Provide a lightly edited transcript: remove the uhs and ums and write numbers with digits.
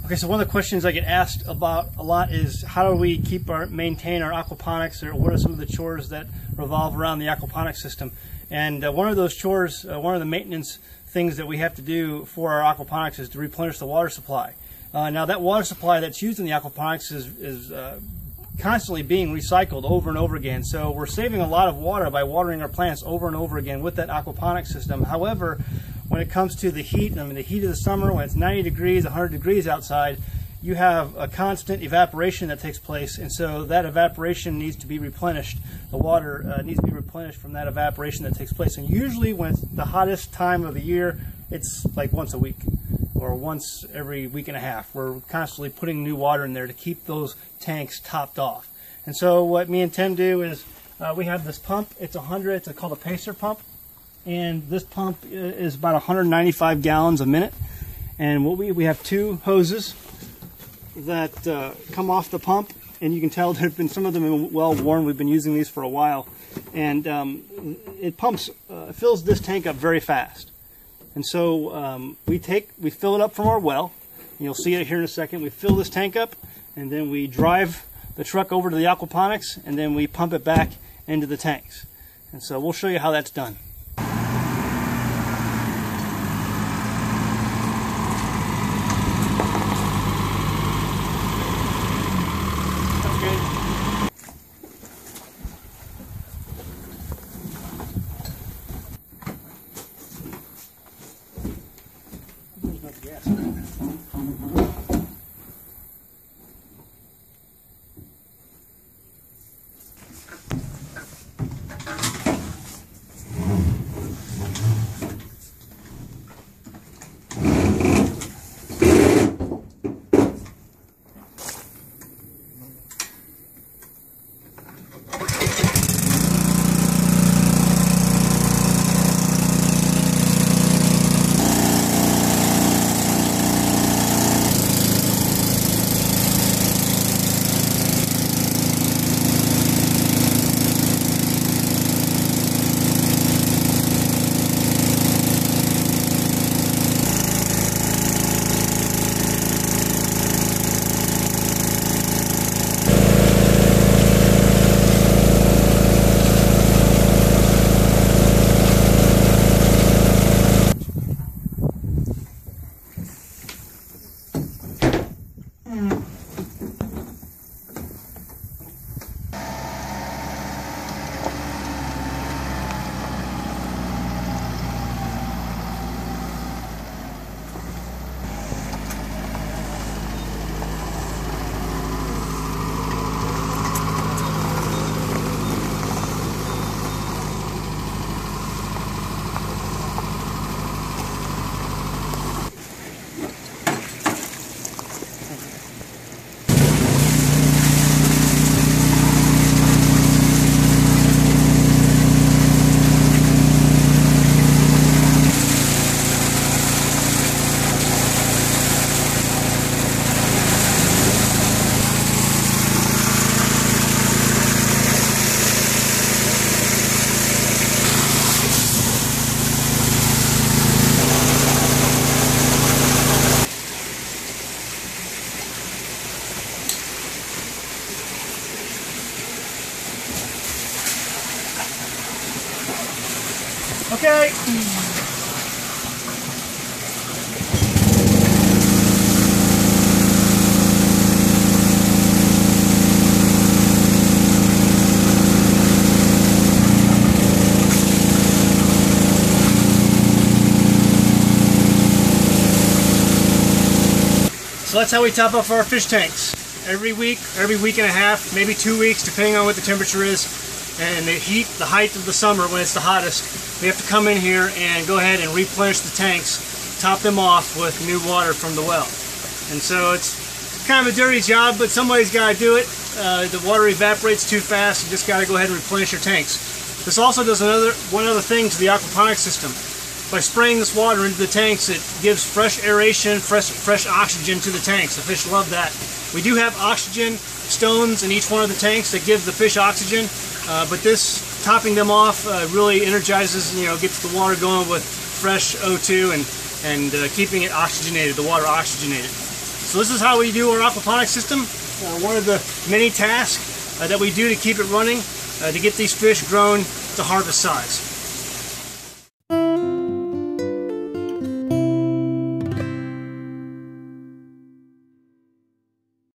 Okay, so one of the questions I get asked about a lot is how do we maintain our aquaponics, or what are some of the chores that revolve around the aquaponics system? And one of those chores, one of the maintenance things that we have to do for our aquaponics is to replenish the water supply. Now that water supply that's used in the aquaponics is constantly being recycled over and over again. So we're saving a lot of water by watering our plants over and over again with that aquaponics system. However, when it comes to the heat, the heat of the summer, when it's 90 degrees, 100 degrees outside, you have a constant evaporation that takes place, and so that evaporation needs to be replenished. The water needs to be replenished from that evaporation that takes place. And usually when it's the hottest time of the year, it's like once a week or once every week and a half. We're constantly putting new water in there to keep those tanks topped off. And so what me and Tim do is we have this pump. It's called a pacer pump. And this pump is about 195 gallons a minute. And what we have two hoses that come off the pump, and you can tell there've been some of them well worn. We've been using these for a while, and it fills this tank up very fast. And so we fill it up from our well. And you'll see it here in a second. We fill this tank up, and then we drive the truck over to the aquaponics, and then we pump it back into the tanks. And so we'll show you how that's done. Okay. So that's how we top off our fish tanks. Every week and a half, maybe 2 weeks, depending on what the temperature is and the height of the summer when it's the hottest. We have to come in here and go ahead and replenish the tanks, top them off with new water from the well. And so it's kind of a dirty job, but somebody's got to do it. The water evaporates too fast. You just got to go ahead and replenish your tanks. This also does one other thing to the aquaponics system. By spraying this water into the tanks, it gives fresh aeration, fresh oxygen to the tanks. The fish love that. We do have oxygen stones in each one of the tanks that give the fish oxygen, but this topping them off really energizes, gets the water going with fresh O2 and keeping it oxygenated, the water oxygenated. So So this is how we do our aquaponics system. One of the many tasks that we do to keep it running to get these fish grown to harvest size.